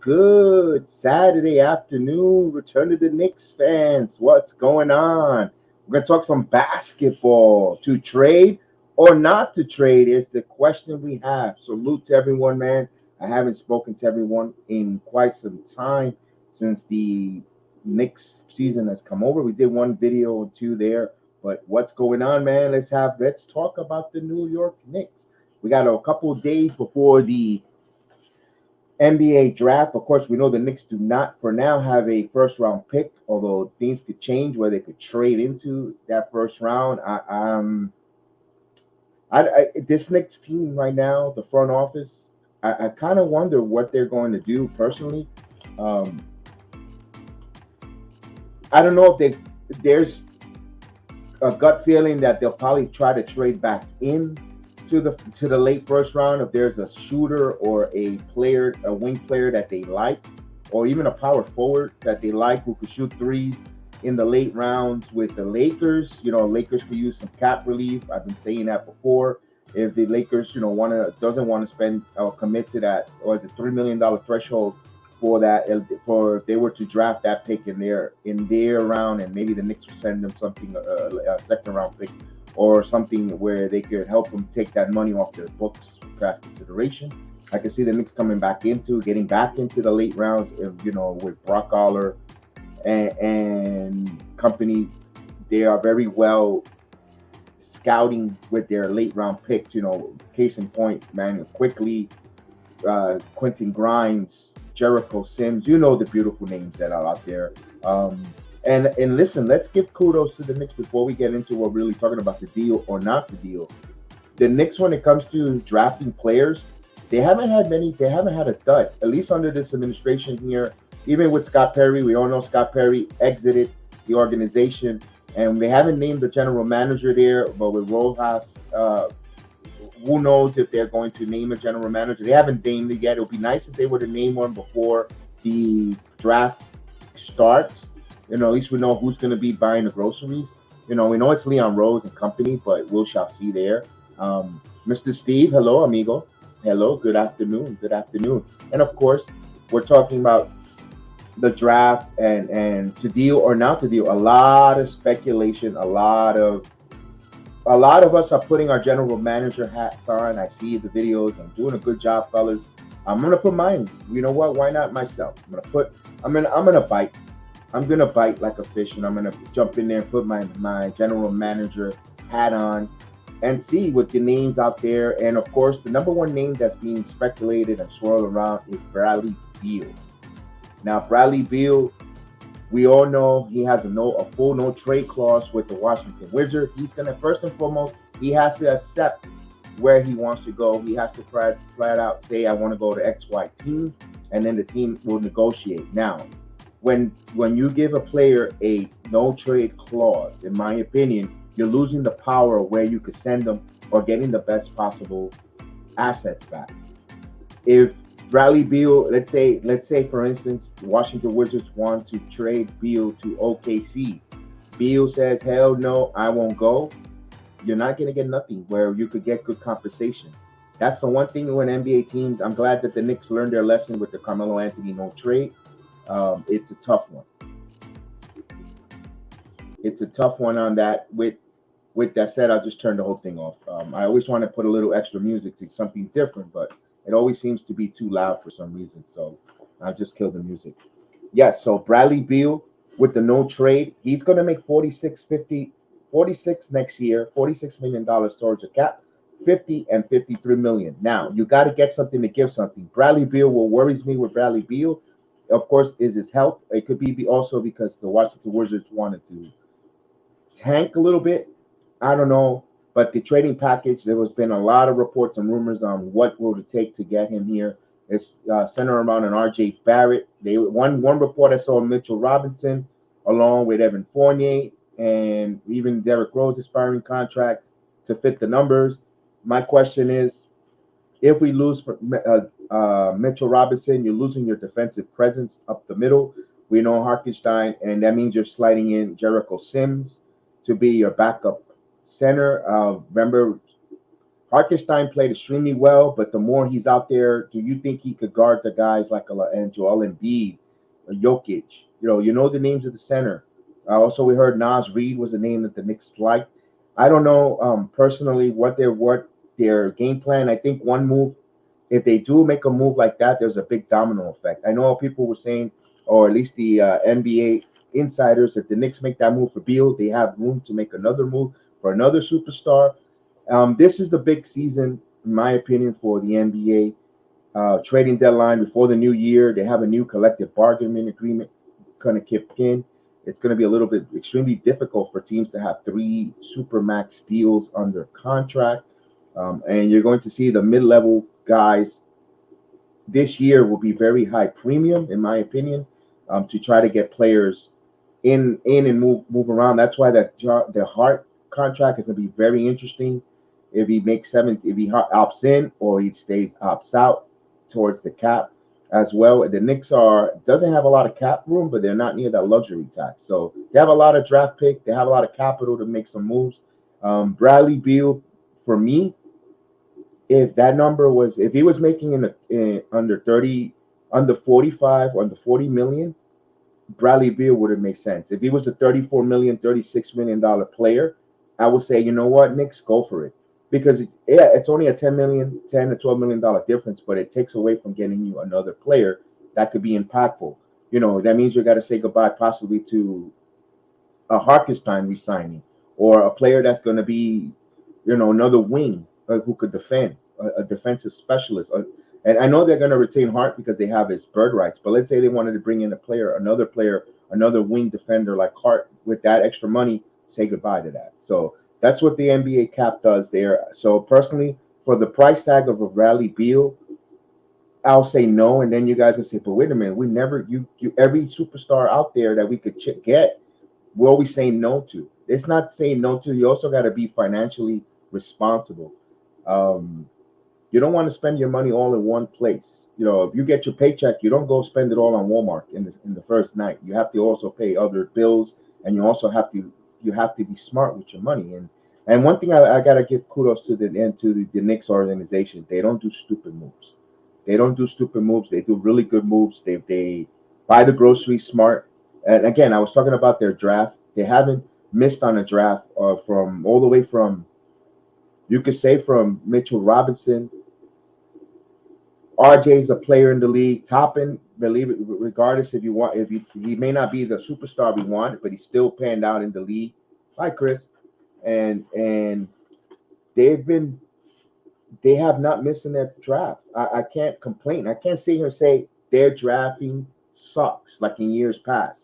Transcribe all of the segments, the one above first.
good Saturday afternoon? Return to the Knicks fans. What's going on? We're going to talk some basketball. To trade or not to trade is the question we have. Salute to everyone, man. I haven't spoken to everyone in quite some time since the Knicks season has come over. We did one video or two there, but what's going on, man? Let's talk about the New York Knicks. We got a couple of days before the NBA draft. Of course, we know the Knicks do not, for now, have a first round pick, although things could change where they could trade into that first round. This Knicks team right now, the front office, I kind of wonder what they're going to do personally. Um, I don't know if there's a gut feeling that they'll probably try to trade back in to the late first round if there's a shooter or a player, a wing player that they like, or even a power forward that they like who could shoot threes in the late rounds with the Lakers. Lakers could use some cap relief. I've been saying that before. If the Lakers, doesn't want to spend or commit to that, or is it $3 million threshold for that, for if they were to draft that pick in their round, and maybe the Knicks will send them something, a second round pick or something where they could help them take that money off their books for draft consideration. I can see the Knicks getting back into the late rounds, with Brock Aller and company. They are very well scouting with their late round picks. Case in point, man, quickly, Quentin Grimes, Jericho Sims. The beautiful names that are out there. And listen, let's give kudos to the Knicks before we get into what we're really talking about, the deal or not the deal. The Knicks, when it comes to drafting players, they haven't had a dud, at least under this administration here. Even with Scott Perry, we all know Scott Perry exited the organization, and they haven't named the general manager there. But with Rojas, who knows if they're going to name a general manager? They haven't named it yet. It would be nice if they were to name one before the draft starts. At least we know who's going to be buying the groceries. We know it's Leon Rose and company, but we shall see there. Mr. Steve, hello, amigo. Hello, good afternoon. Good afternoon. And of course, we're talking about the draft and to deal or not to deal. A lot of speculation. A lot of us are putting our general manager hats on. I see the videos. I'm doing a good job, fellas. I'm gonna put mine. You know what? Why not myself? I'm gonna bite. I'm gonna bite like a fish, and I'm gonna jump in there and put my general manager hat on and see what the names out there. And of course, the number one name that's being speculated and swirled around is Bradley Beal. Now, Bradley Beal, we all know he has a full no trade clause with the Washington Wizards. He's gonna, first and foremost, he has to accept where he wants to go. He has to flat out say, I want to go to XY team, and then the team will negotiate. Now, when you give a player a no trade clause, in my opinion, you're losing the power of where you could send them or getting the best possible assets back. If Bradley Beal, let's say for instance, the Washington Wizards want to trade Beal to OKC. Beal says, hell no, I won't go. You're not going to get nothing where you could get good compensation. That's the one thing when NBA teams, I'm glad that the Knicks learned their lesson with the Carmelo Anthony no trade. It's a tough one. It's a tough one on that. With that said, I'll just turn the whole thing off. I always want to put a little extra music to something different, but it always seems to be too loud for some reason. So I'll just kill the music. Yes, so Bradley Beal with the no trade, he's going to make 46 next year, $46 million towards the cap, 50 and 53 million. Now, you got to get something to give something. Bradley Beal, what worries me with Bradley Beal, of course, is his health. It could be also because the Washington Wizards wanted to tank a little bit. I don't know. But the trading package, there has been a lot of reports and rumors on what will it take to get him here. It's centered around an RJ Barrett. One report I saw Mitchell Robinson along with Evan Fournier and even Derrick Rose expiring contract to fit the numbers. My question is, if we lose Mitchell Robinson, you're losing your defensive presence up the middle. We know Hartenstein, and that means you're sliding in Jericho Sims to be your backup center. Remember, Hartenstein played extremely well, but the more he's out there, do you think he could guard the guys like and Joel Embiid, Jokic? You know the names of the center. Also, we heard Nas Reed was a name that the Knicks liked. I don't know personally what their game plan. I think one move, if they do make a move like that, there's a big domino effect. I know people were saying, or at least the NBA insiders, if the Knicks make that move for Beal, they have room to make another move for another superstar. This is the big season, in my opinion, for the NBA. Trading deadline before the new year. They have a new collective bargaining agreement kind of kick in. It's going to be a little bit extremely difficult for teams to have three super max deals under contract. And you're going to see the mid level guys this year will be very high premium, in my opinion, to try to get players in and move around. That's why the Hart contract is going to be very interesting. If he makes if he opts in or he stays opts out towards the cap as well. The Knicks doesn't have a lot of cap room, but they're not near that luxury tax. So they have a lot of draft pick. They have a lot of capital to make some moves. Bradley Beal, for me, if he was making in under 30, under 45, under 40 million, Bradley Beal would have made sense. If he was a 34 million, $36 million player, I would say, you know what, Knicks, go for it. Because yeah, it's only a 10 to $12 million difference, but it takes away from getting you another player that could be impactful. That means you got to say goodbye possibly to a Harkenstein resigning or a player that's going to be, another wing who could defend, a defensive specialist. And I know they're going to retain Hart because they have his bird rights. But let's say they wanted to bring in player, another wing defender like Hart with that extra money, say goodbye to that. So that's what the NBA cap does there. So personally, for the price tag of a Bradley Beal, I'll say no, and then you guys can say, "But wait a minute, we never you every superstar out there that we could get, we're always saying no to." It's not saying no to. You also got to be financially responsible. Um, you don't want to spend your money all in one place. If you get your paycheck, you don't go spend it all on Walmart in the first night. You have to also pay other bills, and you have to be smart with your money. And one thing I gotta give kudos to the Knicks organization. They don't do stupid moves. They don't do stupid moves. They do really good moves. They buy the groceries smart. And again, I was talking about their draft. They haven't missed on a draft from all the way from, you could say, from Mitchell Robinson. RJ's a player in the league. Toppin, believe it, regardless if he may not be the superstar we want, but he's still panned out in the league. Hi, Chris. And they've been they have not missed in their draft. I can't complain. I can't sit here and say their drafting sucks like in years past.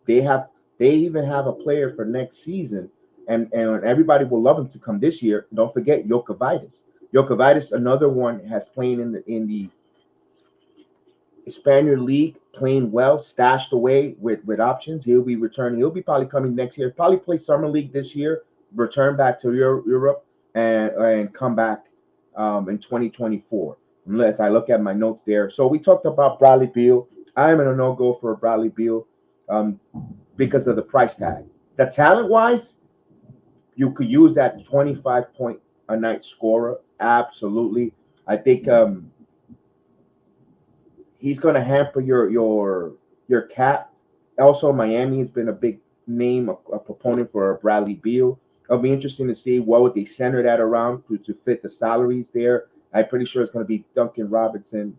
They have they even have a player for next season, and everybody will love him to come this year. Don't forget Jokovitis. Jokovitis, another one, has playing in the Spaniard League, playing well, stashed away with options. He'll be returning. He'll be probably coming next year. Probably play summer league this year. Return back to Europe and come back in 2024. Unless I look at my notes there. So we talked about Bradley Beal. I am in a no go for Bradley Beal um, because of the price tag. The talent wise, you could use that 25 point a night scorer. Absolutely. I think he's going to hamper your cap. Also, Miami has been a big name, a proponent for Bradley Beal. It'll be interesting to see what would they center that around to fit the salaries there. I'm pretty sure it's going to be Duncan Robinson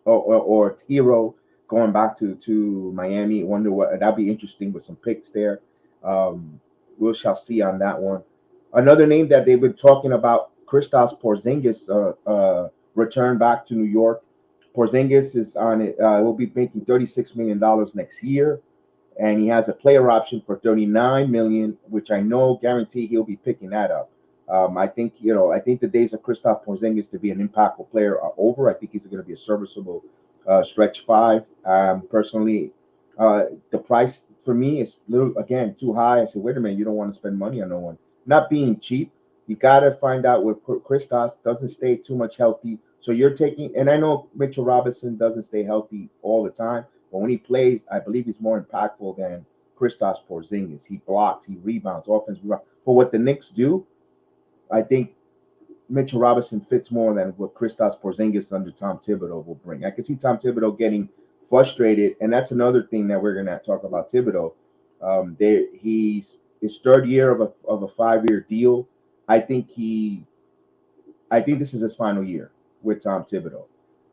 or Hero going back to Miami. Wonder what that'll be interesting with some picks there. Um, we shall see on that one. Another name that they've been talking about, Kristaps Porzingis, return back to New York. Porzingis is on it. Will be making $36 million next year, and he has a player option for 39 million, which I know guarantee he'll be picking that up. I think the days of Kristaps Porzingis to be an impactful player are over. I think he's going to be a serviceable stretch five. Personally, the price for me is little again too high. I said, wait a minute, you don't want to spend money on no one. Not being cheap, you got to find out what Kristaps doesn't stay too much healthy. So you're taking, and I know Mitchell Robinson doesn't stay healthy all the time, but when he plays, I believe he's more impactful than Kristaps Porzingis. He blocks, he rebounds, offense rebounds. For what the Knicks do, I think Mitchell Robinson fits more than what Kristaps Porzingis under Tom Thibodeau will bring. I can see Tom Thibodeau getting frustrated, and that's another thing that we're going to talk about Thibodeau. He's his third year of a 5-year deal. I think I think this is his final year with Tom Thibodeau.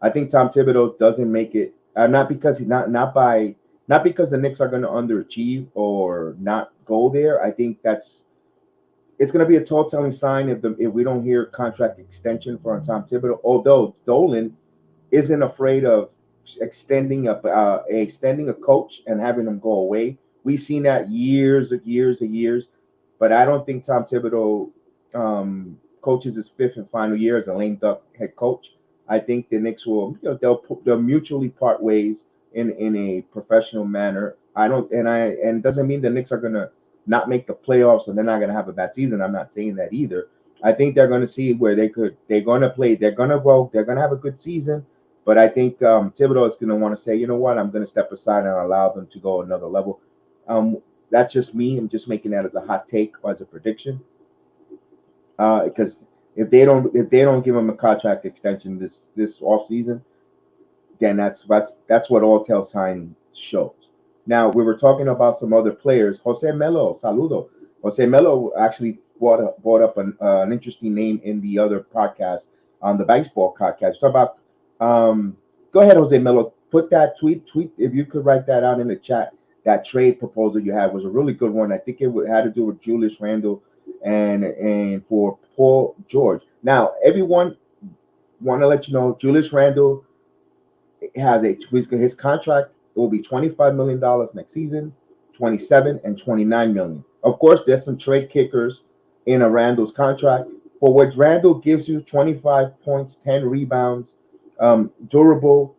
I think Tom Thibodeau doesn't make it, not because he's not because the Knicks are going to underachieve or not go there. I think it's going to be a tall telling sign if we don't hear contract extension for Tom Thibodeau. Although Dolan isn't afraid of extending a coach and having him go away. We've seen that years, but I don't think Tom Thibodeau coaches his fifth and final year as a lame duck head coach. I think the Knicks will, they'll mutually part ways in a professional manner. I don't and it doesn't mean the Knicks are gonna not make the playoffs and they're not gonna have a bad season. I'm not saying that either. I think they're gonna see where they're gonna play, they're gonna have a good season. But I think Thibodeau is gonna want to say, you know what, I'm gonna step aside and allow them to go another level. That's just me. I'm just making that as a hot take or as a prediction. Because if they don't give him a contract extension this off season, then that's what all tell sign shows. Now we were talking about some other players. Jose Melo, saludo. Jose Melo actually brought up an interesting name in the other podcast on the baseball podcast. Talk about go ahead, Jose Melo. Put that tweet if you could write that out in the chat. That trade proposal you had was a really good one. I think had to do with Julius Randle and for Paul George. Now, everyone want to let you know Julius Randle has his contract will be $25 million next season, 27 and 29 million. Of course, there's some trade kickers in a Randle's contract. For what Randle gives you, 25 points, 10 rebounds, durable.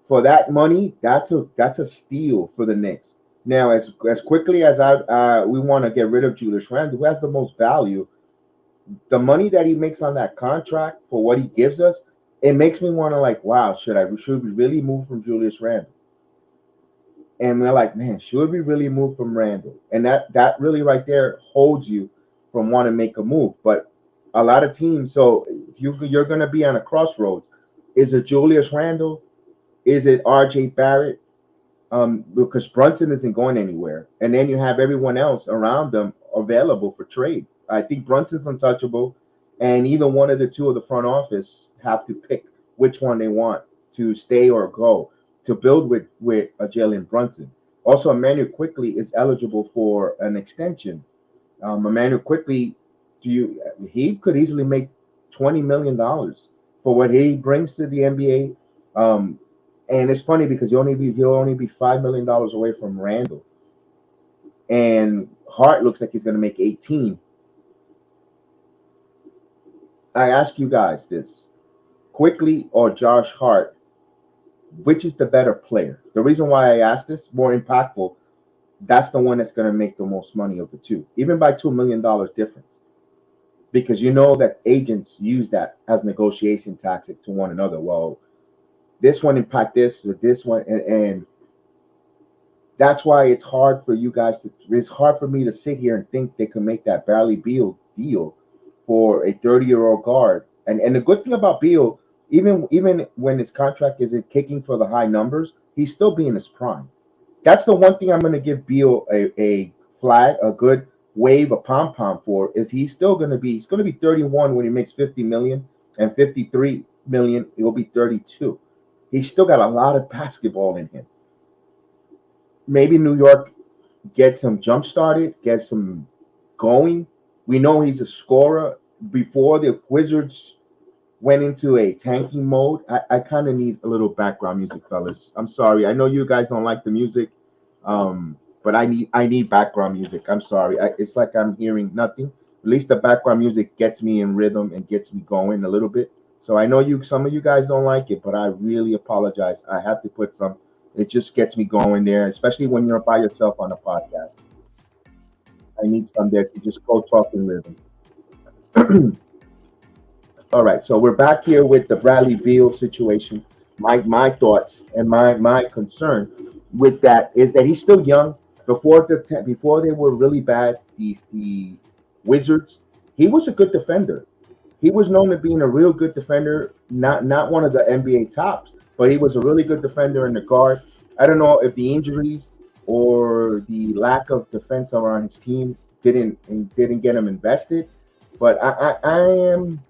For that money, that's a steal for the Knicks. Now, as quickly as we want to get rid of Julius Randle, who has the most value, the money that he makes on that contract for what he gives us, it makes me want to wow, should we really move from Julius Randle? And we're like, man, should we really move from Randle? And that really right there holds you from wanting to make a move. But a lot of teams, so you're going to be on a crossroads. Is it Julius Randle? Is it R.J. Barrett? Because Brunson isn't going anywhere. And then you have everyone else around them available for trade. I think Brunson's untouchable. And even one of the two of the front office have to pick which one they want to stay or go to build with a Jalen Brunson. Also, Emmanuel Quickly is eligible for an extension. Emmanuel Quickly, he could easily make $20 million for what he brings to the NBA. And it's funny because he'll only be $5 million away from Randle, and Hart looks like he's going to make 18. I ask you guys this: Quickly or Josh Hart, which is the better player? The reason why I ask this, more impactful, that's the one that's going to make the most money of the two, even by $2 million difference, because you know that agents use that as negotiation tactic to one another. Well, this one impact this or this one, and that's why it's hard for you guys it's hard for me to sit here and think they can make that Bradley Beal deal for a 30-year-old guard. And the good thing about Beal, even when his contract isn't kicking for the high numbers, he's still being his prime. That's the one thing I'm going to give Beal a flag, a good wave, a pom pom for, is he's going to be 31 when he makes 50 million, and 53 million it will be 32. He's still got a lot of basketball in him. Maybe New York gets him jump started, gets him going. We know he's a scorer. Before the Wizards went into a tanking mode, I kind of need a little background music, fellas. I'm sorry. I know you guys don't like the music, but I need background music. I'm sorry. It's like I'm hearing nothing. At least the background music gets me in rhythm and gets me going a little bit. So I know some of you guys don't like it, but I really apologize. I have to put some. It just gets me going there, especially when you're by yourself on a podcast. I need some there to just go talk in rhythm. All right, so we're back here with the Bradley Beal situation. My thoughts and my concern with that is that he's still young. Before they were really bad, the Wizards, He was a good defender. He was known as being a real good defender, not one of the NBA tops, but he was a really good defender in the guard. I don't know if the injuries or the lack of defense around his team didn't get him invested. But I am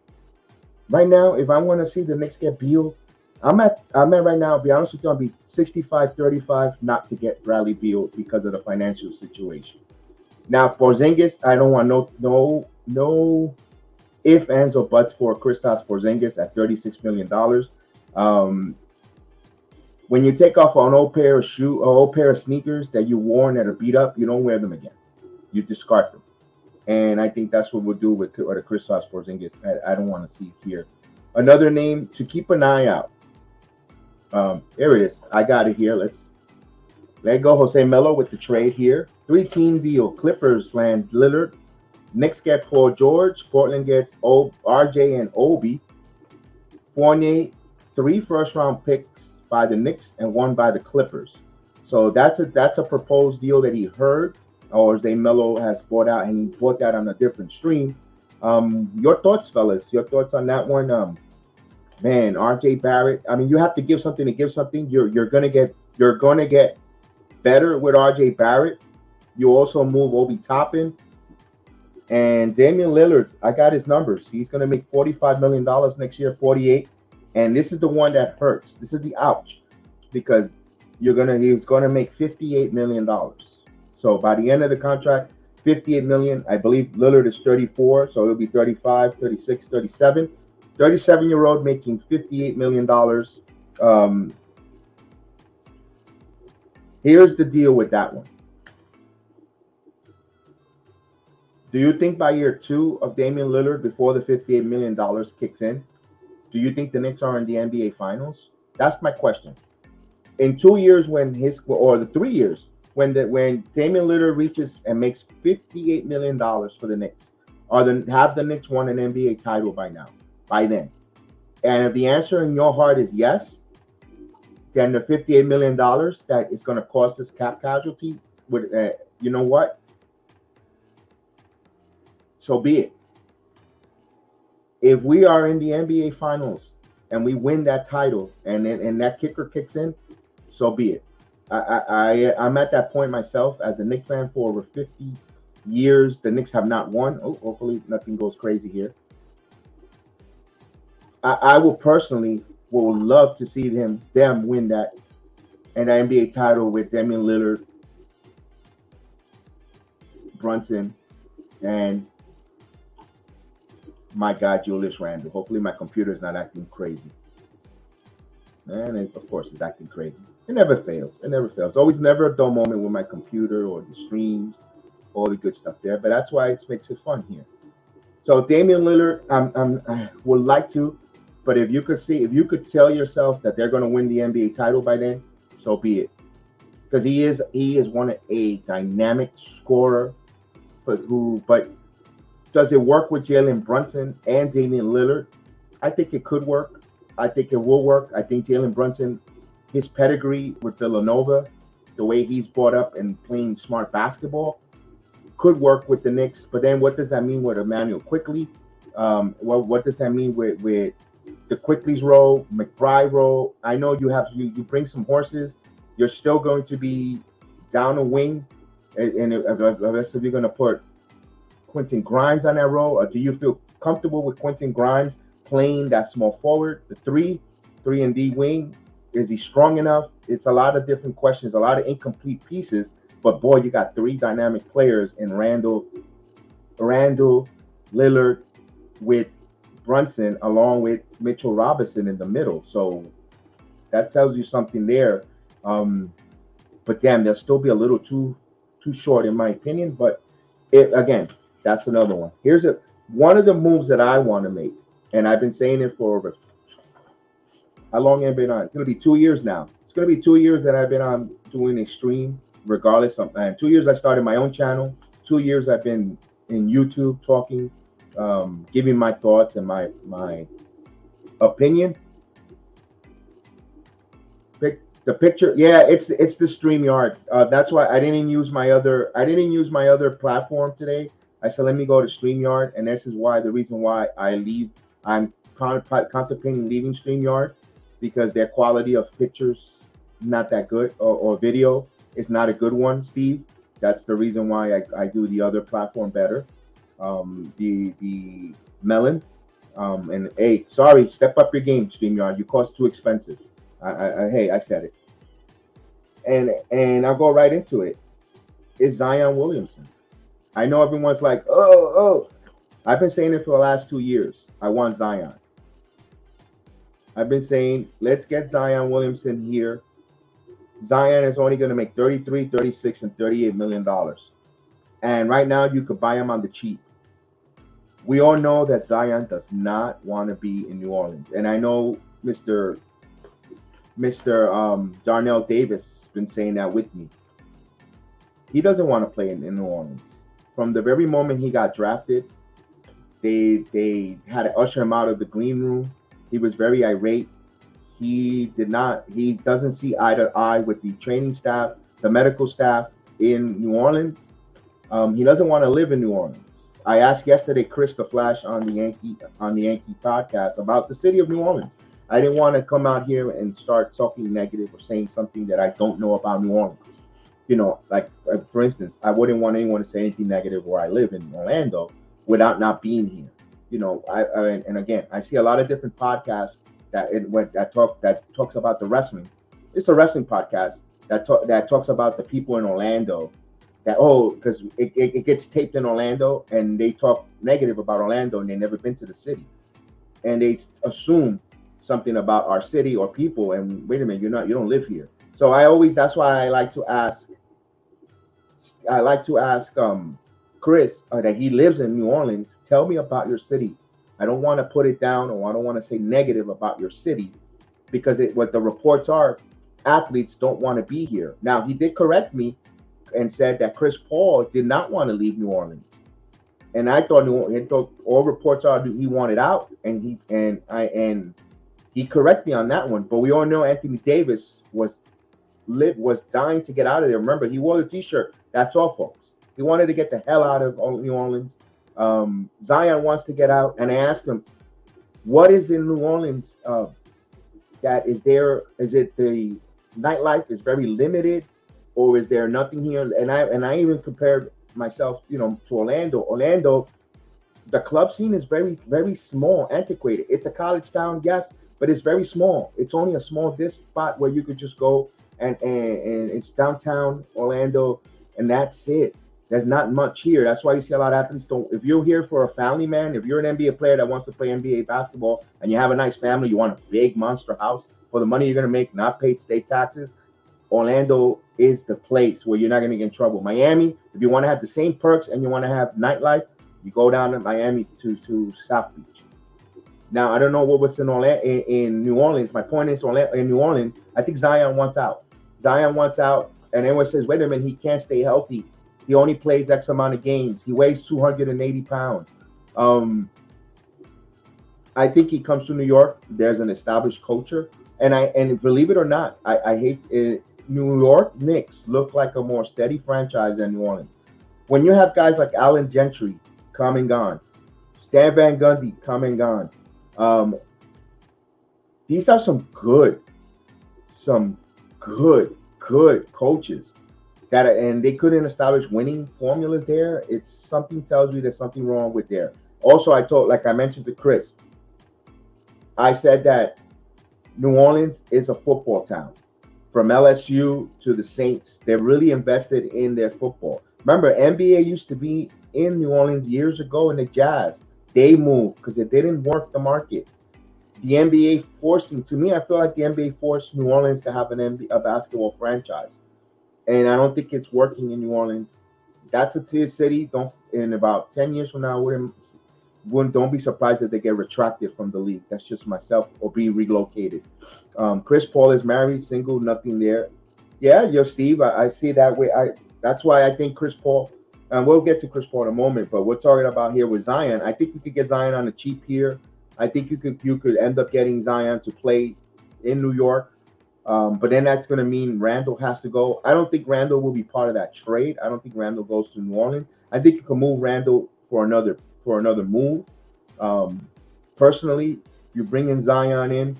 right now, if I want to see the Knicks get Beal, I'm at right now, I'll be honest with you, I'll be 65-35 not to get Bradley Beal because of the financial situation. Now Porzingis, I don't want no if, ands, or buts for Kristaps Porzingis at $36 million. When you take off an old pair of sneakers that you worn that are beat up, you don't wear them again. You discard them. And I think that's what we'll do with the Kristaps Porzingis. I don't want to see here. Another name to keep an eye out. Here it is. I got it here. Let's let go Jose Melo with the trade here. 3-team deal. Clippers land Lillard. Knicks get Paul George. Portland gets RJ and Obi. Fournier, 3 first-round picks by the Knicks and 1 by the Clippers. So that's a proposed deal that he heard, or Jose Melo has bought out, and he bought that on a different stream. Your thoughts, fellas? Your thoughts on that one? Man, RJ Barrett. I mean, you have to give something to give something. You're gonna get better with RJ Barrett. You also move Obi Toppin. And Damian Lillard, I got his numbers. He's going to make $45 million next year, 48. And this is the one that hurts. This is the ouch, because he's going to make $58 million. So by the end of the contract, $58 million. I believe Lillard is 34, so it'll be 35, 36, 37. 37-year-old making $58 million. Here's the deal with that one. Do you think by year 2 of Damian Lillard, before the $58 million kicks in, do you think the Knicks are in the NBA Finals? That's my question. In 2 years, or the 3 years, when Damian Lillard reaches and makes $58 million for the Knicks, have the Knicks won an NBA title by then? And if the answer in your heart is yes, then the $58 million that is going to cost us cap casualty, you know what? So be it. If we are in the NBA Finals and we win that title, and that kicker kicks in, so be it. I'm at that point myself as a Knicks fan. For over 50 years, the Knicks have not won. Oh, hopefully nothing goes crazy here. I will personally love to see them win an NBA title with Damian Lillard, Brunson, and my God, Julius Randle. Hopefully my computer is not acting crazy. And of course it's acting crazy. It never fails. Always never a dull moment with my computer or the streams, all the good stuff there. But that's why it makes it fun here. So Damian Lillard, I would like to, but if you could tell yourself that they're going to win the NBA title by then, so be it. Because he is a dynamic scorer, but does it work with Jalen Brunson and Damian Lillard? I think it could work. I think it will work. I think Jalen Brunson, his pedigree with Villanova, the way he's brought up and playing smart basketball, could work with the Knicks. But then what does that mean with Emmanuel Quickley? What does that mean with the Quickly's role, McBride role? I know you bring some horses. You're still going to be down a wing. And if you're going to put Quentin Grimes on that role, or do you feel comfortable with Quentin Grimes playing that small forward, the 3 and D wing? Is he strong enough? It's a lot of different questions, a lot of incomplete pieces. But boy, you got 3 dynamic players in Randle, Lillard, with Brunson, along with Mitchell Robinson in the middle. So that tells you something there. But damn, they'll still be a little too short in my opinion. But again, that's another one. Here's one of the moves that I want to make, and I've been saying it for over, how long have I been on? It's going to be 2 years now. It's going to be 2 years that I've been on doing a stream, regardless of, and 2 years I started my own channel. 2 years I've been in YouTube talking, giving my thoughts and my opinion. The picture, yeah, it's the StreamYard. That's why I didn't use my other platform today. I said, let me go to StreamYard, and this is why the reason why I leave. I'm contemplating leaving StreamYard because their quality of pictures not that good, or video is not a good one, Steve. That's the reason why I do the other platform better. The Melon. And hey, sorry, step up your game, StreamYard. You cost too expensive. Hey, I said it. And I'll go right into it. It's Zion Williamson. I know everyone's like, oh. I've been saying it for the last 2 years. I want Zion. I've been saying, let's get Zion Williamson here. Zion is only going to make 33, 36, and $38 million. And right now, you could buy him on the cheap. We all know that Zion does not want to be in New Orleans. And I know Mr. Darnell Davis has been saying that with me. He doesn't want to play in New Orleans. From the very moment he got drafted, they had to usher him out of the green room. He was very irate. He doesn't see eye to eye with the training staff, the medical staff in New Orleans. He doesn't want to live in New Orleans. I asked yesterday Chris the Flash on the Yankee podcast about the city of New Orleans. I didn't want to come out here and start talking negative or saying something that I don't know about New Orleans. You know, like for instance, I wouldn't want anyone to say anything negative where I live in Orlando without not being here. You know, and again, I see a lot of different podcasts that talks about the wrestling. It's a wrestling podcast that talks about the people in Orlando. Because it gets taped in Orlando, and they talk negative about Orlando, and they've never been to the city, and they assume something about our city or people. And wait a minute, you don't live here. So that's why I like to ask Chris that he lives in New Orleans. Tell me about your city. I don't want to put it down, or I don't want to say negative about your city, because what the reports are, athletes don't want to be here. Now, he did correct me and said that Chris Paul did not want to leave New Orleans, and I thought all reports are he wanted out, and he corrected me on that one. But we all know Anthony Davis was dying to get out of there. Remember, he wore the T-shirt. That's all, folks. He wanted to get the hell out of New Orleans. Zion wants to get out, and I asked him, what is in New Orleans that is there? Is it the nightlife is very limited, or is there nothing here? And I even compared myself, to Orlando. Orlando, the club scene is very, very small, antiquated. It's a college town, yes, but it's very small. It's only a small spot where you could just go and it's downtown Orlando, and that's it. There's not much here. That's why you see a lot of athletes don't. If you're here for a family, man, if you're an NBA player that wants to play NBA basketball and you have a nice family, you want a big monster house for the money you're going to make, not paid state taxes, Orlando is the place where you're not going to get in trouble. Miami, if you want to have the same perks and you want to have nightlife, you go down to Miami to South Beach. Now, I don't know what's in New Orleans. My point is, in New Orleans, I think Zion wants out. And everyone says, wait a minute, he can't stay healthy. He only plays X amount of games. He weighs 280 pounds. I think he comes to New York. There's an established culture. And believe it or not, I hate it. New York Knicks look like a more steady franchise than New Orleans. When you have guys like Allen Gentry come and gone, Stan Van Gundy come and gone, these are some good coaches and they couldn't establish winning formulas there. It's something tells you there's something wrong with there. Also, like I mentioned to Chris, I said that New Orleans is a football town. From LSU to the Saints, they're really invested in their football. Remember, NBA used to be in New Orleans years ago in the Jazz. They moved because it didn't work the market. The NBA I feel like the NBA forced New Orleans to have a basketball franchise. And I don't think it's working in New Orleans. That's a tier city. In about 10 years from now, don't be surprised if they get retracted from the league. That's just myself, or be relocated. Chris Paul is married, single, nothing there. Yeah, Steve, I see that way. That's why I think Chris Paul, and we'll get to Chris Paul in a moment, but we're talking about here with Zion. I think you could get Zion on the cheap here. I think you could end up getting Zion to play in New York. But then that's going to mean Randall has to go. I don't think Randall will be part of that trade. I don't think Randall goes to New Orleans. I think you can move Randall for another move. Personally, you bring in Zion in.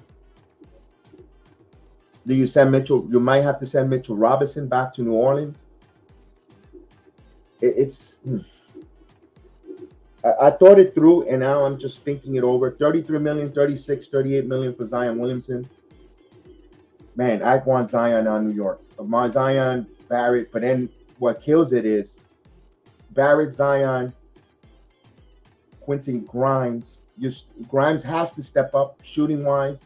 Do you send Mitchell? You might have to send Mitchell Robinson back to New Orleans. It's I thought it through, and now I'm just thinking it over. 33 million, 36, 38 million for Zion Williamson. Man, I want Zion on New York. My Zion, Barrett, but then what kills it is Barrett, Zion, Quentin Grimes. Grimes has to step up shooting wise.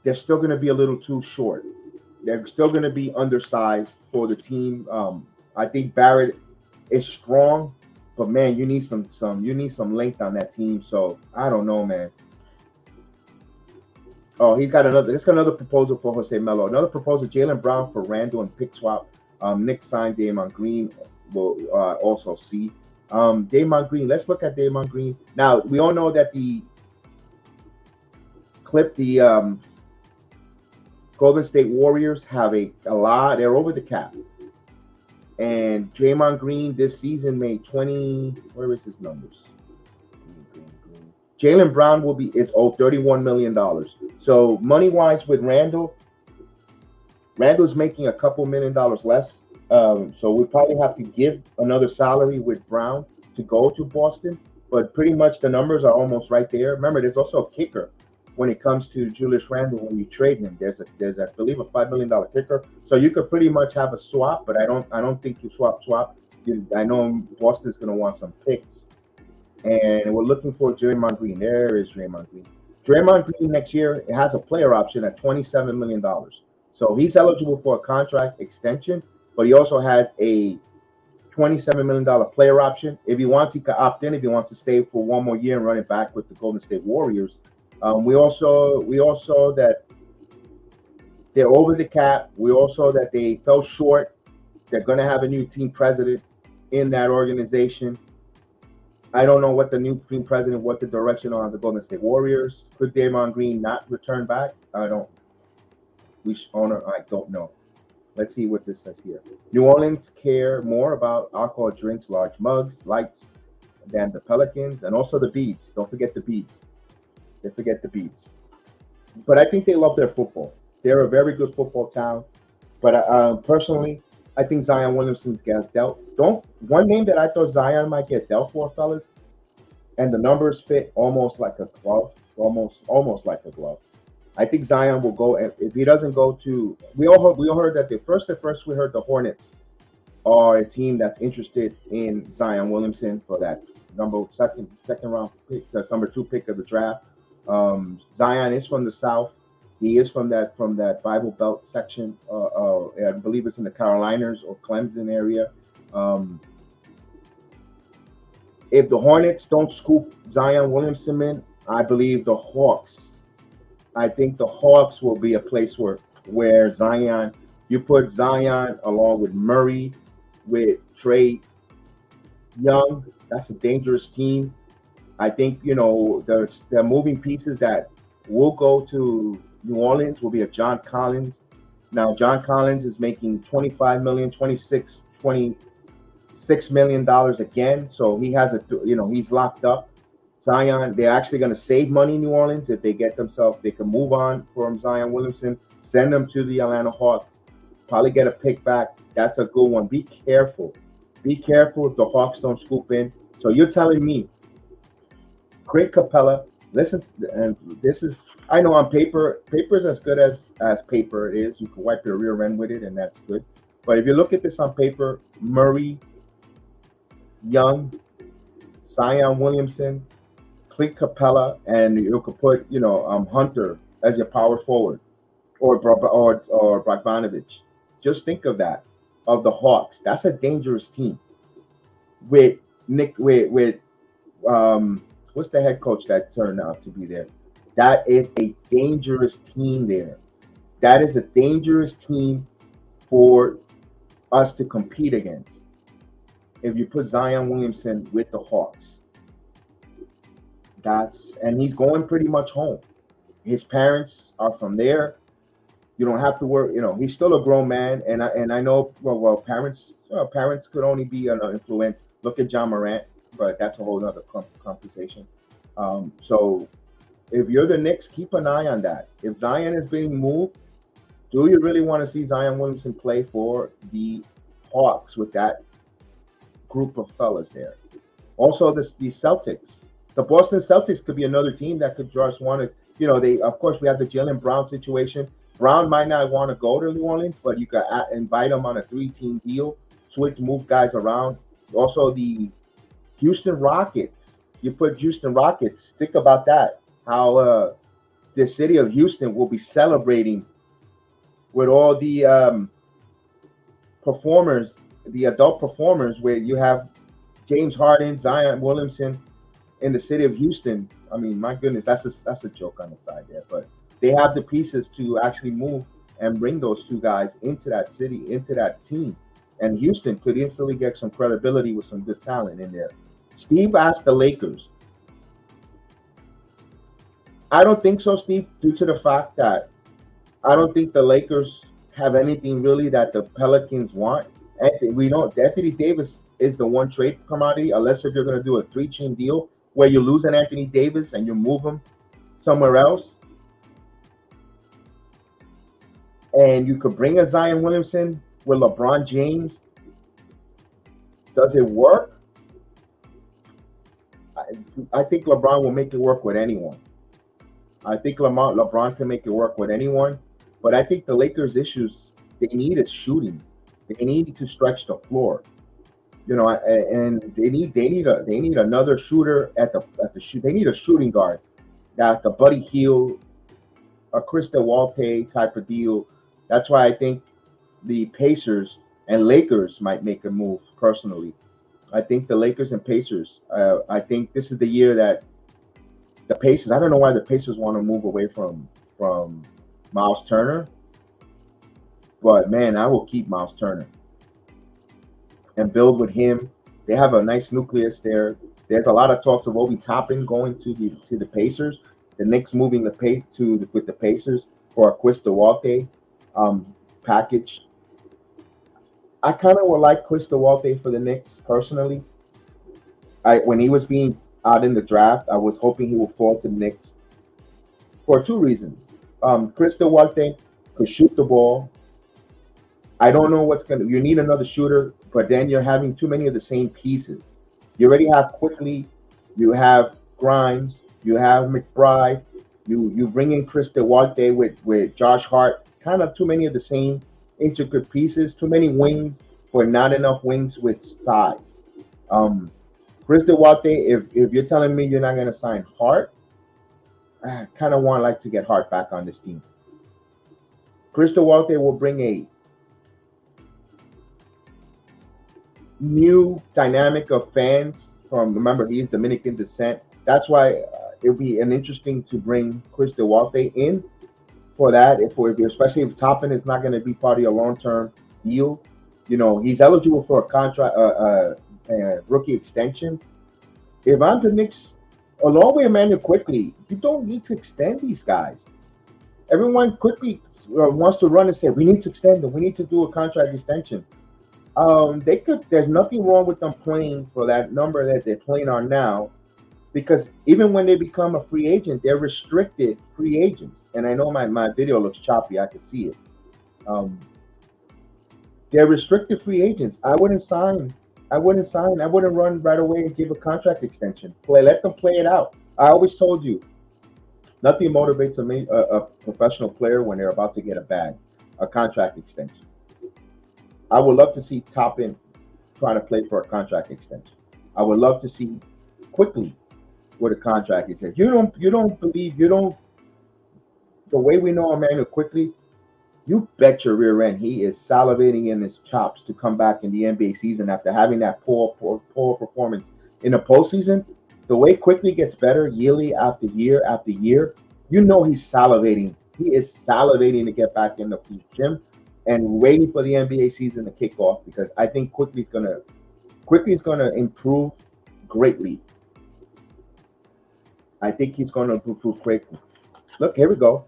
They're still going to be a little too short. They're still going to be undersized for the team. I think Barrett is strong, but man, you need some length on that team. So I don't know, man. Oh, he's got another proposal for Jose Melo. Another proposal, Jaylen Brown for Randall and pick swap. Knicks signed Damon Green. We'll also see. Damon Green. Let's look at Damon Green. Now we all know that the Golden State Warriors have a lot. They're over the cap. And Draymond Green this season made 20. Where is his numbers? Jaylen Brown will be $31 million. So money wise with Randall's making a couple $1 million less. So we probably have to give another salary with Brown to go to Boston. But pretty much the numbers are almost right there. Remember, there's also a kicker when it comes to Julius Randle when you trade him. There's I believe a $5 million kicker. So you could pretty much have a swap, but I don't think you swap. I know Boston's gonna want some picks. And we're looking for Draymond Green. There is Draymond Green. Draymond Green next year has a player option at $27 million. So he's eligible for a contract extension, but he also has a $27 million player option. If he wants, he can opt in. If he wants to stay for one more year and run it back with the Golden State Warriors. We also that they're over the cap. We also that they fell short. They're going to have a new team president in that organization. I don't know what the new team president, what the direction on the Golden State Warriors. Could Draymond Green not return back? I don't know. Let's see what this says here. New Orleans care more about alcohol drinks, large mugs, lights than the Pelicans, and also the beads. Don't forget the beads. They forget the beads. But I think they love their football. They're a very good football town. But personally, I think Zion Williamson's gets dealt. One name that I thought Zion might get dealt for, fellas, and the numbers fit almost like a glove. Almost like a glove. I think Zion will go, if he doesn't go to, we all heard that we heard the Hornets are a team that's interested in Zion Williamson for that second round pick, that's number 2 pick of the draft. Zion is from the South. He is from that Bible Belt section. I believe it's in the Carolinas or Clemson area. If the Hornets don't scoop Zion Williamson in, I believe the Hawks. I think the Hawks will be a place where Zion, you put Zion along with Murray, with Trae Young. That's a dangerous team. I think, the moving pieces that will go to New Orleans will be a John Collins. Now, John Collins is making $25 million, $26 million again. So he has he's locked up. Zion, they're actually going to save money in New Orleans if they they can move on from Zion Williamson, send them to the Atlanta Hawks, probably get a pick back. That's a good one. Be careful. Be careful if the Hawks don't scoop in. So you're telling me, Craig Capella, listen, and this is, I know on paper is as good as paper it is. You can wipe your rear end with it, and that's good. But if you look at this on paper, Murray, Young, Zion Williamson, Clint Capella, and you could put Hunter as your power forward, or Bogdanovich. Just think of that, of the Hawks. That's a dangerous team. With what's the head coach that turned out to be there? That is a dangerous team there. That is a dangerous team for us to compete against. If you put Zion Williamson with the Hawks. And he's going pretty much home. His parents are from there. You don't have to worry. He's still a grown man, and I know. Well, parents could only be an influence Look at John Morant, but that's a whole other conversation. So if you're the Knicks, keep an eye on that. If Zion is being moved, do you really want to see Zion Williamson play for the Hawks with that group of fellas there? Also, the Celtics, the Boston Celtics could be another team that could just want to, they, of course, we have the Jaylen Brown situation. Brown might not want to go to New Orleans, but you could invite him on a 3-team deal, move guys around. Also, the Houston Rockets. You put Houston Rockets, think about that, how the city of Houston will be celebrating with all the performers, the adult performers, where you have James Harden, Zion Williamson in the city of Houston. I mean, my goodness, that's a joke on the side there. But they have the pieces to actually move and bring those two guys into that city, into that team. And Houston could instantly get some credibility with some good talent in there. Steve asked the Lakers. I don't think so, Steve, due to the fact that I don't think the Lakers have anything really that the Pelicans want. We don't. Anthony Davis is the one trade commodity, unless if you're going to do a 3-team deal where you lose an Anthony Davis and you move him somewhere else. And you could bring a Zion Williamson with LeBron James. Does it work? I think LeBron will make it work with anyone. I think LeBron can make it work with anyone. But I think the Lakers' issues they need is shooting. They need to stretch the floor. And they need another shooter at the shoot. They need a shooting guard, that the Buddy Hield, a Chris Duarte type of deal. That's why I think the Pacers and Lakers might make a move. Personally, I think the Lakers and Pacers. I think this is the year that the Pacers. I don't know why the Pacers want to move away from Miles Turner, but man, I will keep Miles Turner and build with him. They have a nice nucleus there. There's a lot of talks of Obi Toppin going to the Pacers. The Knicks moving with the Pacers for a Chris Duarte package. I kind of would like Chris Duarte for the Knicks personally. When he was being out in the draft, I was hoping he would fall to the Knicks for 2 reasons. Chris Duarte could shoot the ball. I don't know you need another shooter, but then you're having too many of the same pieces. You already have Quickly, you have Grimes, you have McBride, you bring in Chris Duarte with Josh Hart, kind of too many of the same intricate pieces, too many wings, but not enough wings with size. Chris Duarte, if you're telling me you're not going to sign Hart, I kind of like to get Hart back on this team. Chris Duarte will bring a new dynamic of fans remember, he's Dominican descent. That's why it'll be interesting to bring Chris Duarte in for that, especially if Toppin is not going to be part of your long-term deal. He's eligible for a contract, rookie extension. If I'm the Knicks, along with Emmanuel Quickly, you don't need to extend these guys. Everyone quickly wants to run and say, we need to extend them. We need to do a contract extension. There's nothing wrong with them playing for that number that they're playing on now, because even when they become a free agent, they're restricted free agents. And I know my video looks choppy. I can see it. They're restricted free agents. I wouldn't run right away and give a contract extension. Let them play it out. I always told you, nothing motivates a professional player when they're about to get a contract extension. I would love to see Toppin trying to play for a contract extension. I would love to see Quickly with a contract extension. The way we know Emmanuel Quickly, you bet your rear end he is salivating in his chops to come back in the NBA season after having that poor performance in the postseason. The way Quickly gets better yearly after year after year, he's salivating. He is salivating to get back in the gym and waiting for the NBA season to kick off, because I think Quickly's gonna improve greatly. I think he's gonna improve greatly. Look, here we go.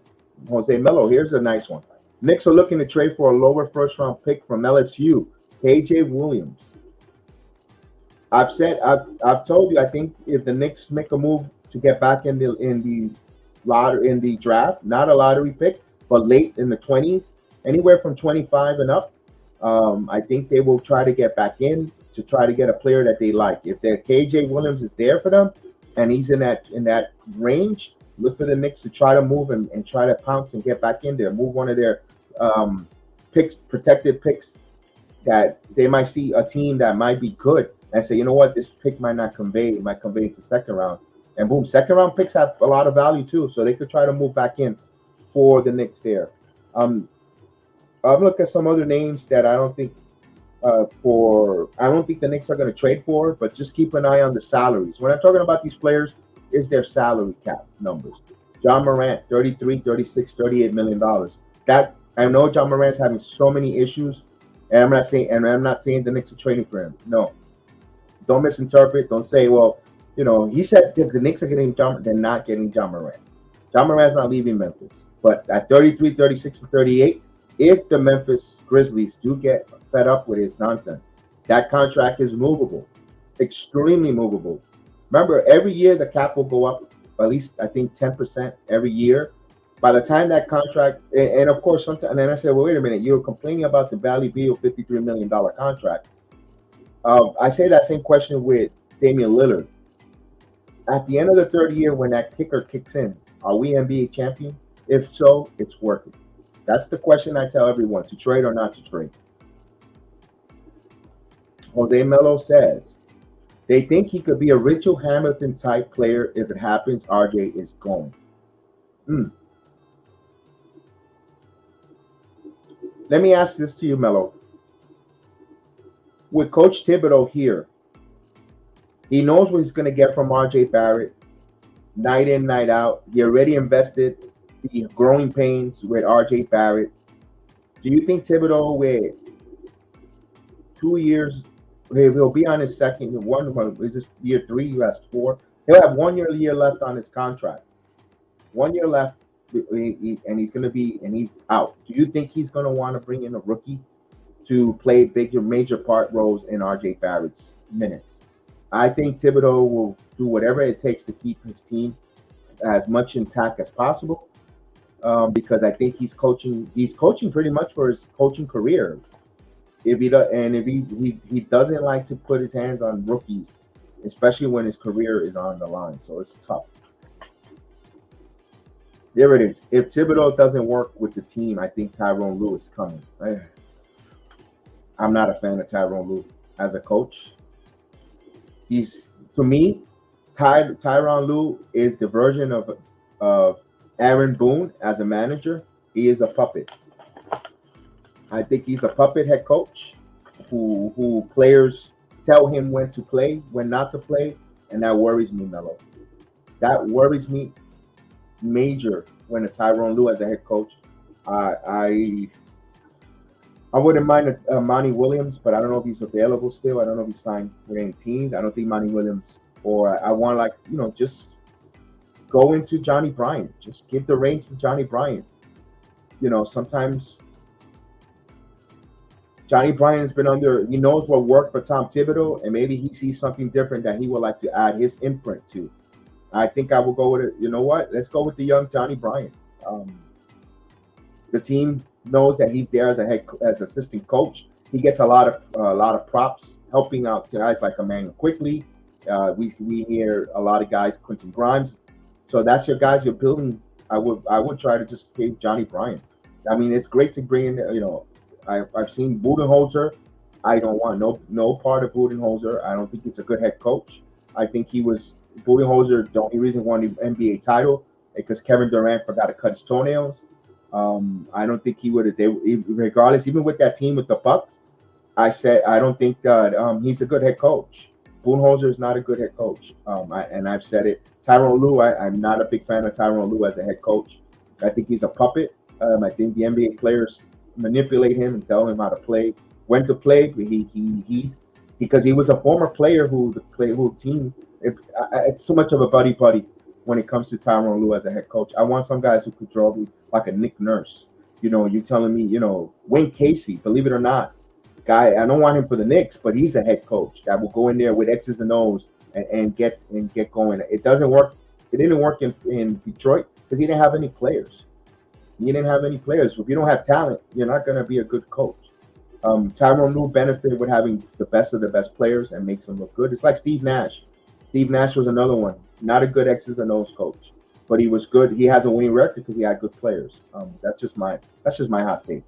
Jose Melo, here's a nice one. Knicks are looking to trade for a lower first-round pick from LSU, KJ Williams. I've told you. I think if the Knicks make a move to get back in the lottery in the draft, not a lottery pick, but late in the 20s, anywhere from 25 and up, I think they will try to get back in to try to get a player that they like. If the KJ Williams is there for them, and he's in that range, look for the Knicks to try to move and try to pounce and get back in there. Move one of their um, picks, protected picks that they might see a team that might be good and say, you know what, this pick might not convey, it might convey to second round. And boom, second round picks have a lot of value too. So they could try to move back in for the Knicks there. Um, I've looked at some other names that I don't think the Knicks are going to trade for, but just keep an eye on the salaries. When I'm talking about these players, is their salary cap numbers. John Morant, 33, 36, $38 million. That I know John Morant's having so many issues, and I'm not saying the Knicks are trading for him. No. Don't misinterpret. Don't say, well, he said that the Knicks are getting John, they're not getting John Morant. John Morant's not leaving Memphis. But at 33, 36, and 38, if the Memphis Grizzlies do get fed up with his nonsense, that contract is movable, extremely movable. Remember, every year the cap will go up at least, I think, 10% every year. By the time that contract, and of course, sometimes, and then I said, well, wait a minute, you're complaining about the Valley Beal $53 million contract. I say that same question with Damian Lillard. At the end of the third year, when that kicker kicks in, are we NBA champions? If so, it's working. That's the question I tell everyone: to trade or not to trade. Jose Melo says they think he could be a Richard Hamilton type player. If it happens, RJ is going. Hmm. Let me ask this to you, Melo. With Coach Thibodeau here, he knows what he's going to get from RJ Barrett night in, night out. He already invested the growing pains with RJ Barrett. Do you think Thibodeau, with 2 years, he'll be on his second one? Is this year three? He has four. He'll have 1 year left on his contract. 1 year left, and he's going to be and he's out. Do you think he's going to want to bring in a rookie to play bigger, major part roles in RJ Barrett's minutes? I think Thibodeau will do whatever it takes to keep his team as much intact as possible, because I think he's coaching. He's coaching pretty much for his coaching career. If he doesn't like to put his hands on rookies, especially when his career is on the line, so it's tough. There it is. If Thibodeau doesn't work with the team, I think Tyronn Lue is coming. I'm not a fan of Tyronn Lue as a coach. He's To me, Tyronn Lue is the version of Aaron Boone as a manager. He is a puppet. I think he's a puppet head coach who players tell him when to play, when not to play, and that worries me, Melo. That worries me major when a Tyronn Lue as a head coach. I I wouldn't mind Monty Williams, but I don't know if he's available still. I don't know if he's signed with any teams. I don't think Monty Williams, or I want, like, just go into Johnny Bryant. Just give the reins to Johnny Bryant. Sometimes Johnny Bryant's been he knows what worked for Tom Thibodeau, and maybe he sees something different that he would like to add his imprint to. I think I will go with it. You know what? Let's go with the young Johnny Bryant. The team knows that he's there as assistant coach. He gets a lot of props, helping out guys like Emmanuel Quickly. We hear a lot of guys, Quentin Grimes. So that's your guys you're building. I would try to just take Johnny Bryant. I mean, it's great to bring in. I've seen Budenholzer. I don't want no part of Budenholzer. I don't think he's a good head coach. I think Budenholzer. The only reason he won the NBA title because Kevin Durant forgot to cut his toenails. I don't think he would have. Regardless, even with that team with the Bucks, I don't think that he's a good head coach. Budenholzer is not a good head coach. I've said it. Tyronn Lue, I'm not a big fan of Tyronn Lue as a head coach. I think he's a puppet. I think the NBA players manipulate him and tell him how to play, when to play. He's because he was a former player who team. It's too much of a buddy when it comes to Tyronn Lue as a head coach. I want some guys who could draw me like a Nick Nurse. You're telling me, Wayne Casey, believe it or not, guy. I don't want him for the Knicks, but he's a head coach that will go in there with X's and O's and get going. It doesn't work. It didn't work in Detroit because he didn't have any players. He didn't have any players. If you don't have talent, you're not going to be a good coach. Tyronn Lue benefited with having the best of the best players and makes them look good. It's like Steve Nash. Steve Nash was another one. Not a good X's and O's coach, but he was good. He has a winning record because he had good players. That's just my hot take.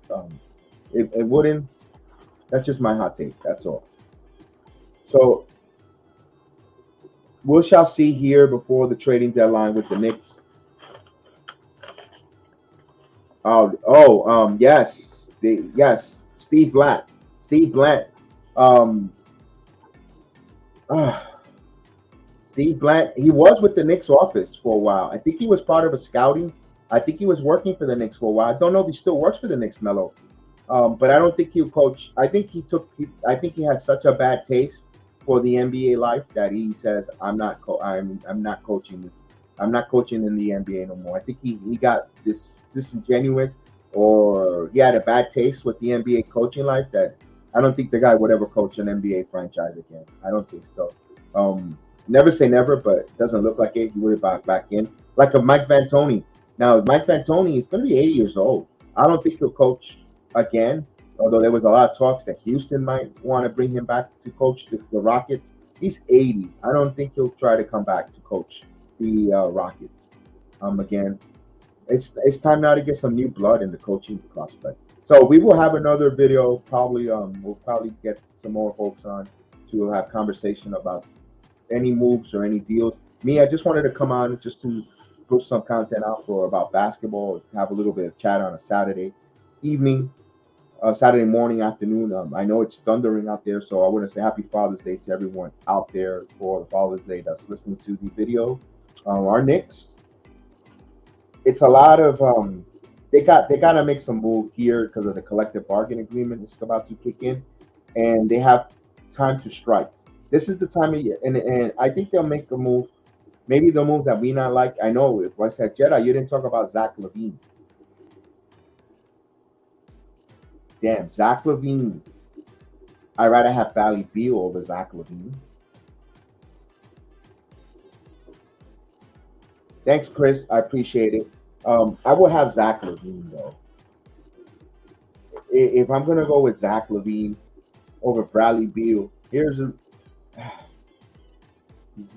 It wouldn't. That's just my hot take. That's all. So we shall see here before the trading deadline with the Knicks. Yes, yes. Steve Blatt. Steve Blatt. Steve Blatt. He was with the Knicks office for a while. I think he was part of a scouting. I think he was working for the Knicks for a while. I don't know if he still works for the Knicks, Melo. But I don't think he'll coach. I think he had such a bad taste for the NBA life that he says, I'm not coaching this. I'm not coaching in the NBA no more. I think he got disingenuous, or he had a bad taste with the NBA coaching life that I don't think the guy would ever coach an NBA franchise again. I don't think so. Never say never, but it doesn't look like it. He would have back in. Like a Mike D'Antoni. Now, Mike D'Antoni is going to be 80 years old. I don't think he'll coach again, although there was a lot of talks that Houston might want to bring him back to coach the Rockets. He's 80. I don't think he'll try to come back to coach the Rockets again. It's time now to get some new blood in the coaching prospect. So we will have another video. Probably we'll probably get some more folks on to have conversation about any moves or any deals. Me, I just wanted to come on just to put some content out for about basketball, have a little bit of chat on a Saturday evening, Saturday morning, afternoon. I know it's thundering out there, so I want to say Happy Father's Day to everyone out there for the Father's Day that's listening to the video. Our Knicks, it's a lot of they got to make some move here because of the collective bargaining agreement that's about to kick in, and they have time to strike. This is the time of year, and I think they'll make a move. Maybe the moves that we not like. I know if I said Jedi, you didn't talk about Zach LaVine. Damn, Zach LaVine. I'd rather have Bradley Beal over Zach LaVine. Thanks, Chris. I appreciate it. I would have Zach LaVine though. If I'm gonna go with Zach LaVine over Bradley Beal,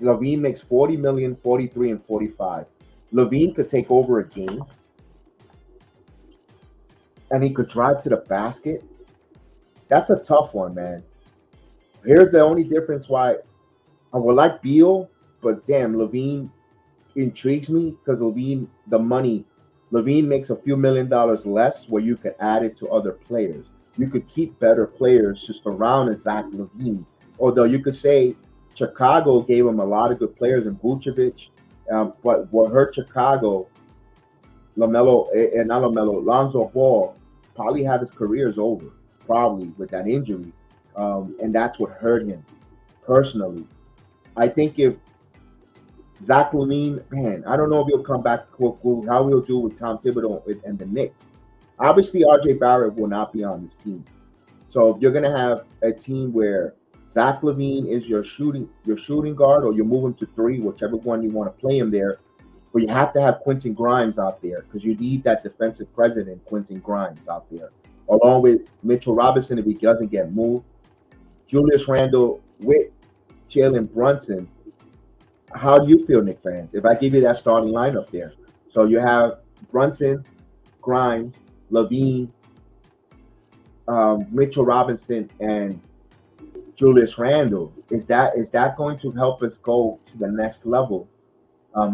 LaVine makes $40 million, 43, and 45. LaVine could take over a game, and he could drive to the basket. That's a tough one, man. Here's the only difference why I would like Beal, but damn, LaVine intrigues me because LaVine makes a few $1 million less where you could add it to other players. You could keep better players just around Zach LaVine. Although you could say Chicago gave him a lot of good players in Vucevic, but what hurt Chicago, Lonzo Ball probably had his careers over, probably with that injury, and that's what hurt him personally. I think if Zach LaVine, man, I don't know if he'll come back, how he'll do with Tom Thibodeau and the Knicks. Obviously, RJ Barrett will not be on this team. So if you're going to have a team where Zach LaVine is your shooting guard, or you move him to three, whichever one you want to play him there, but you have to have Quentin Grimes out there because you need that defensive president, Quentin Grimes, out there, along with Mitchell Robinson if he doesn't get moved, Julius Randle with Jalen Brunson. How do you feel, Knicks fans, if I give you that starting lineup there? So you have Brunson, Grimes, LaVine, Mitchell Robinson, and Julius Randle. Is that going to help us go to the next level,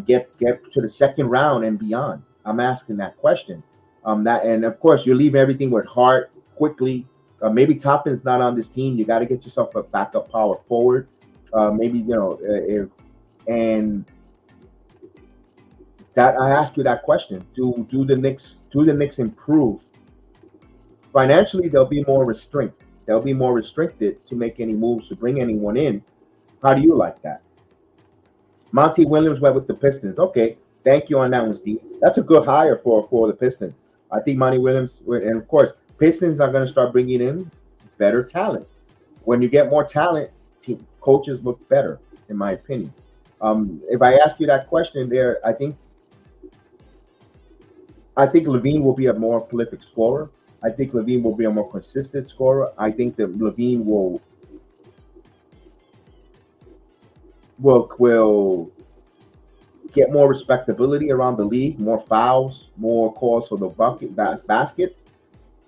get to the second round and beyond? I'm asking that question. And of course you leave everything with Hart quickly. Maybe Toppin's not on this team. You got to get yourself a backup power forward. Maybe and that I ask you that question: Do the Knicks improve financially? They'll be more restricted. They'll be more restricted to make any moves to bring anyone in. How do you like that? Monty Williams went with the Pistons. Okay, thank you on that one, Steve. That's a good hire for the Pistons. I think Monty Williams, and of course, Pistons are going to start bringing in better talent. When you get more talent, coaches look better, in my opinion. If I ask you that question, there, I think Levine will be a more prolific scorer. I think Levine will be a more consistent scorer. I think that Levine will get more respectability around the league, more fouls, more calls for the baskets.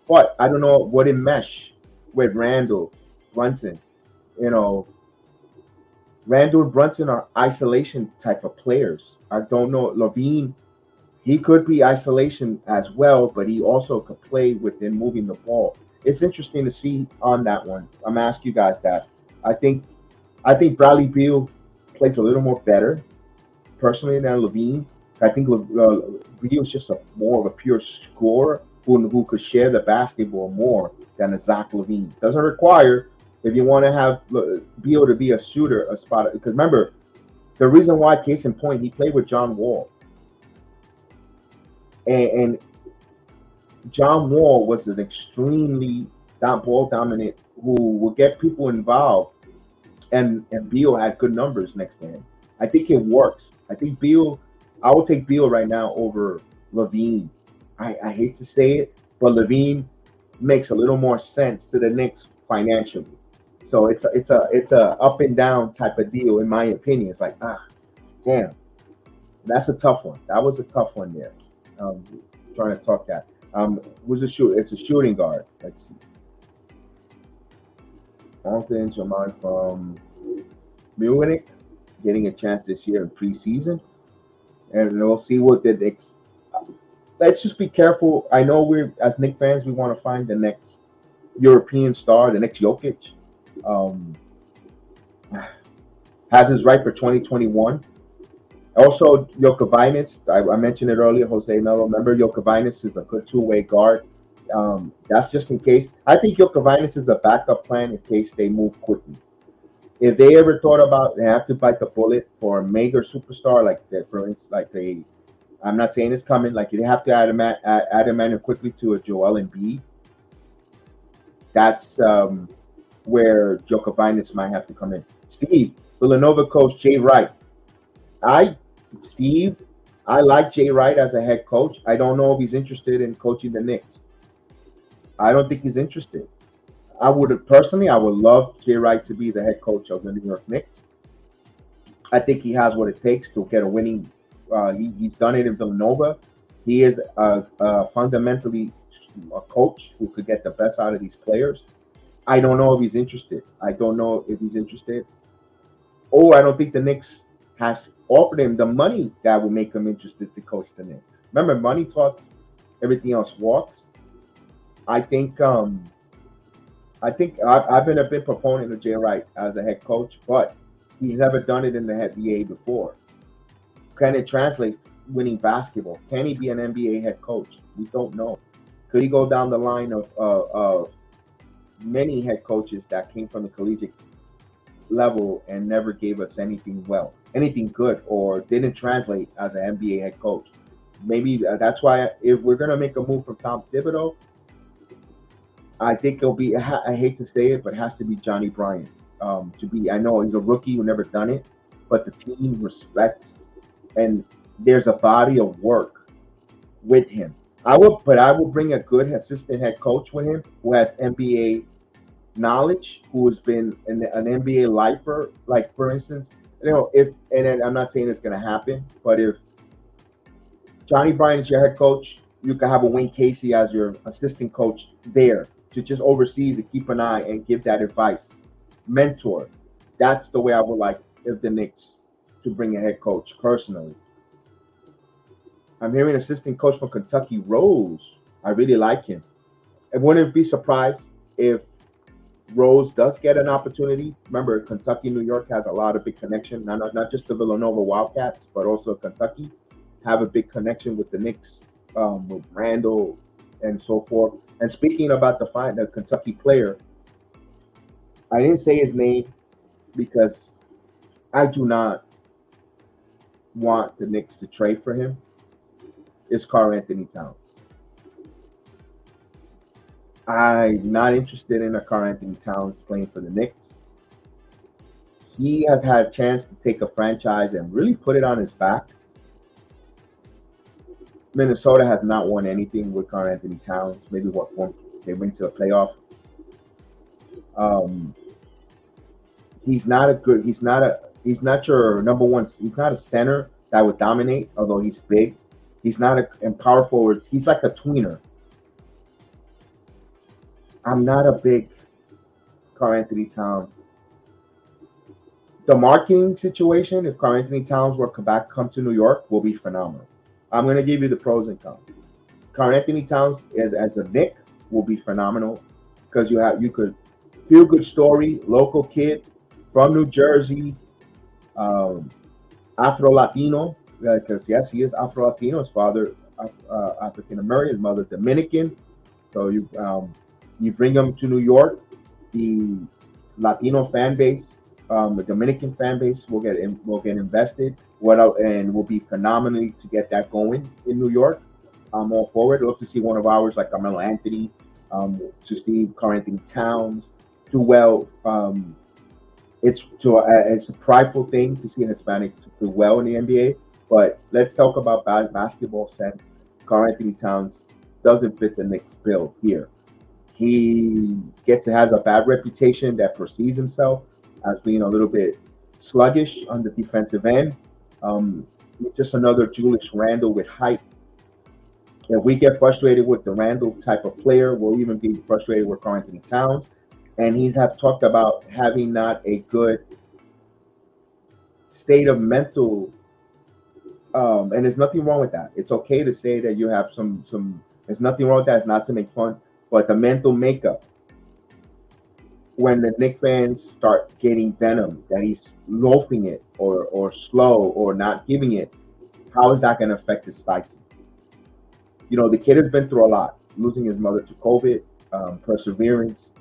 But I don't know what it mesh with Randall Brunson. You know, Randall and Brunson are isolation type of players. I don't know Levine. He could be isolation as well, but he also could play within moving the ball. It's interesting to see on that one. I'm gonna ask you guys that. I think Bradley Beal plays a little more better personally than Levine. I think Beal is just a more of a pure scorer who could share the basketball more than a Zach Levine. Doesn't require if you want to have Beal to be a shooter, a spot. Because remember, the reason why, case in point, he played with John Wall, and John Wall was an extremely ball dominant who will get people involved, and Beal had good numbers next to him. I think it works. I think Beal. I will take Beal right now over Levine. I hate to say it, but Levine makes a little more sense to the Knicks financially. So it's a up and down type of deal in my opinion. It's like damn, that's a tough one. That was a tough one there. Um, Trying to talk that. Who's a shoot? It's a shooting guard. Let's see. Antoine Jamal from Munich, getting a chance this year in preseason, and we'll see what the Knicks. Let's just be careful. I know we're as Knicks fans, we want to find the next European star, the next Jokic. Um, has his right for 2021. Also, Jokovitis, I mentioned it earlier, Jose Melo. Remember, Jokovitis is a good two-way guard. That's just in case. I think Jokovitis is a backup plan in case they move quickly. If they ever thought about they have to bite the bullet for a major superstar like that, for instance, like they, I'm not saying it's coming. Like they have to add a man quickly to a Joel Embiid. That's where Jokovitis might have to come in. Steve, Villanova coach Jay Wright. I Steve, I like Jay Wright as a head coach. I don't know if he's interested in coaching the Knicks. I don't think he's interested. I would love Jay Wright to be the head coach of the New York Knicks. I think he has what it takes to get a winning. He's done it in Villanova. He is fundamentally a coach who could get the best out of these players. I don't know if he's interested. I don't know if he's interested. Oh, I don't think the Knicks has offered him the money that would make him interested to coach the Knicks. Remember, money talks, everything else walks. I think I've been a big proponent of Jay Wright as a head coach, but he's never done it in the NBA before. Can it translate winning basketball? Can he be an NBA head coach? We don't know. Could he go down the line of many head coaches that came from the collegiate level and never gave us anything good, or didn't translate as an NBA head coach? Maybe that's why if we're gonna make a move from Tom Thibodeau, I think it'll be. I hate to say it, but it has to be Johnny Bryant. To be, I know he's a rookie who never done it, but the team respects, and there's a body of work with him. I will bring a good assistant head coach with him who has NBA knowledge, who has been an NBA lifer. Like for instance, if and I'm not saying it's going to happen, but if Johnny Bryant is your head coach, you can have a Wayne Casey as your assistant coach there to just oversee, to keep an eye and give that advice, mentor. That's the way I would like if the Knicks to bring a head coach personally. I'm hearing assistant coach from Kentucky, Rose. I really like him. I wouldn't be surprised if Rose does get an opportunity. Remember, Kentucky, New York has a lot of big connection, not just the Villanova Wildcats, but also Kentucky have a big connection with the Knicks, with Randall and so forth. And speaking about the Kentucky player, I didn't say his name because I do not want the Knicks to trade for him. It's Karl Anthony Towns. I'm not interested in a Karl Anthony Towns playing for the Knicks. He has had a chance to take a franchise and really put it on his back. Minnesota has not won anything with Karl Anthony Towns. Maybe what one they went to a playoff. Um, he's not a good. He's not your number one. He's not a center that would dominate. Although he's big, he's not a and power forwards. He's like a tweener. I'm not a big Karl Anthony Towns. The marketing situation, if Karl Anthony Towns were to come to New York, will be phenomenal. I'm going to give you the pros and cons. Karl Anthony Towns as a Knick will be phenomenal because you could feel good story, local kid from New Jersey, Afro Latino, because yes, he is Afro Latino. His father African American, his mother Dominican. So you bring him to New York, the Latino fan base, the Dominican fan base will get invested. And will be phenomenally to get that going in New York. I'm all for it. Love to see one of ours like Carmelo Anthony, to see Karl Anthony Towns do well. It's a prideful thing to see an Hispanic do well in the NBA. But let's talk about basketball sense. Karl Anthony Towns doesn't fit the Knicks bill here. He has a bad reputation that perceives himself as being a little bit sluggish on the defensive end. Just another Julius Randle with height. If we get frustrated with the Randle type of player, we'll even be frustrated with Karl Anthony Towns. And he's have talked about having not a good state of mental. And there's nothing wrong with that. It's okay to say that you have some. There's nothing wrong with that. It's not to make fun, but the mental makeup. When the Knicks fans start getting venom that he's loafing it or slow or not giving it, how is that going to affect his psyche? The kid has been through a lot, losing his mother to COVID, perseverance.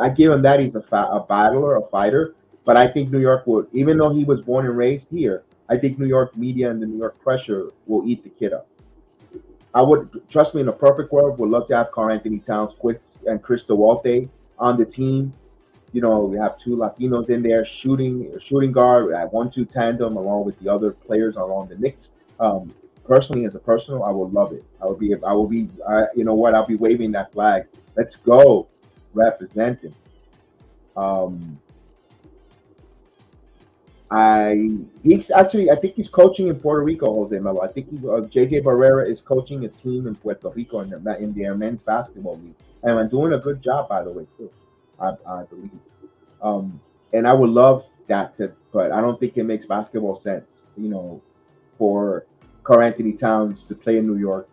I give him that. He's a battler, a fighter. But I think New York would, even though he was born and raised here, I think New York media and the New York pressure will eat the kid up. I would, trust me, in a perfect world, would love to have Karl Anthony Towns, and Chris Duarte on the team. We have two Latinos in there shooting guard at 1-2 tandem along with the other players along the Knicks. Personally, as a personal, I would love it. I'll be waving that flag. Let's go, representing. I think he's coaching in Puerto Rico, Jose Melo. I think JJ Barrera is coaching a team in Puerto Rico in their men's basketball league, and I'm doing a good job, by the way, too. I believe. And I would love that but I don't think it makes basketball sense, for Karl Anthony Towns to play in New York.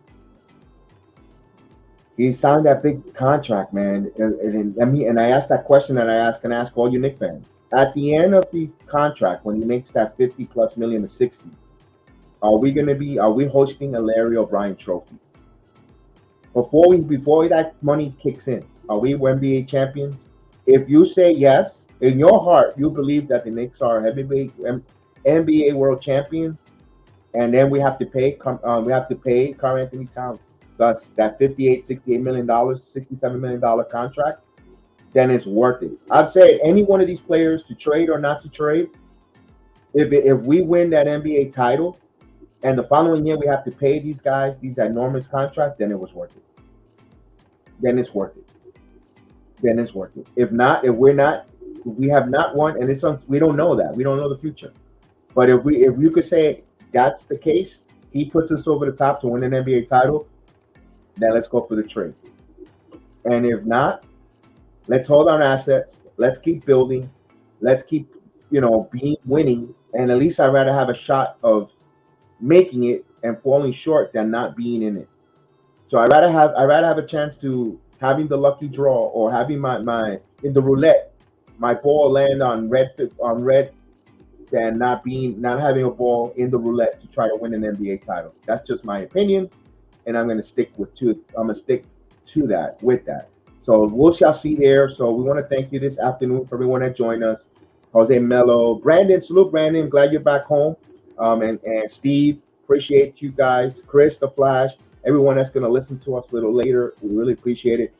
He signed that big contract, man. And I asked that question that I can ask all you Knicks fans. At the end of the contract, when he makes that 50+ million to 60, are we hosting a Larry O'Brien trophy? Before that money kicks in, are we NBA champions? If you say yes, in your heart, you believe that the Knicks are heavyweight NBA world champion, and then we have to pay Karl Anthony Towns thus that $68 million, $67 million contract, then it's worth it. I'd say any one of these players, to trade or not to trade, if we win that NBA title and the following year we have to pay these guys these enormous contracts, then it was worth it. Then it's worth it. If not, if we have not won, and we don't know that. We don't know the future. But if you could say that's the case, he puts us over the top to win an NBA title, then let's go for the trade. And if not, let's hold our assets. Let's keep building. Let's keep, being winning. And at least I'd rather have a shot of making it and falling short than not being in it. So I'd rather have a chance to having the lucky draw or having my in the roulette, my ball land on red than not having a ball in the roulette to try to win an NBA title. That's just my opinion, and I'm gonna stick to that with that. So we shall see there. So we want to thank you this afternoon for everyone that joined us. Jose Melo, Brandon, salute Brandon. Glad you're back home. And Steve, appreciate you guys. Chris, the Flash, everyone that's gonna listen to us a little later, we really appreciate it.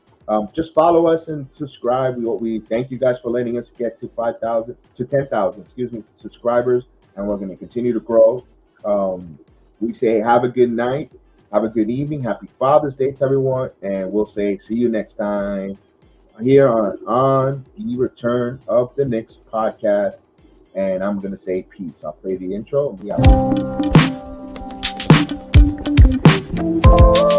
Just follow us and subscribe. We thank you guys for letting us get to 5,000 to 10,000, excuse me, subscribers, and we're going to continue to grow. We say have a good night, have a good evening, happy Father's Day to everyone, and we'll say see you next time here on the Return of the Knicks podcast. And I'm going to say peace. I'll play the intro and we out.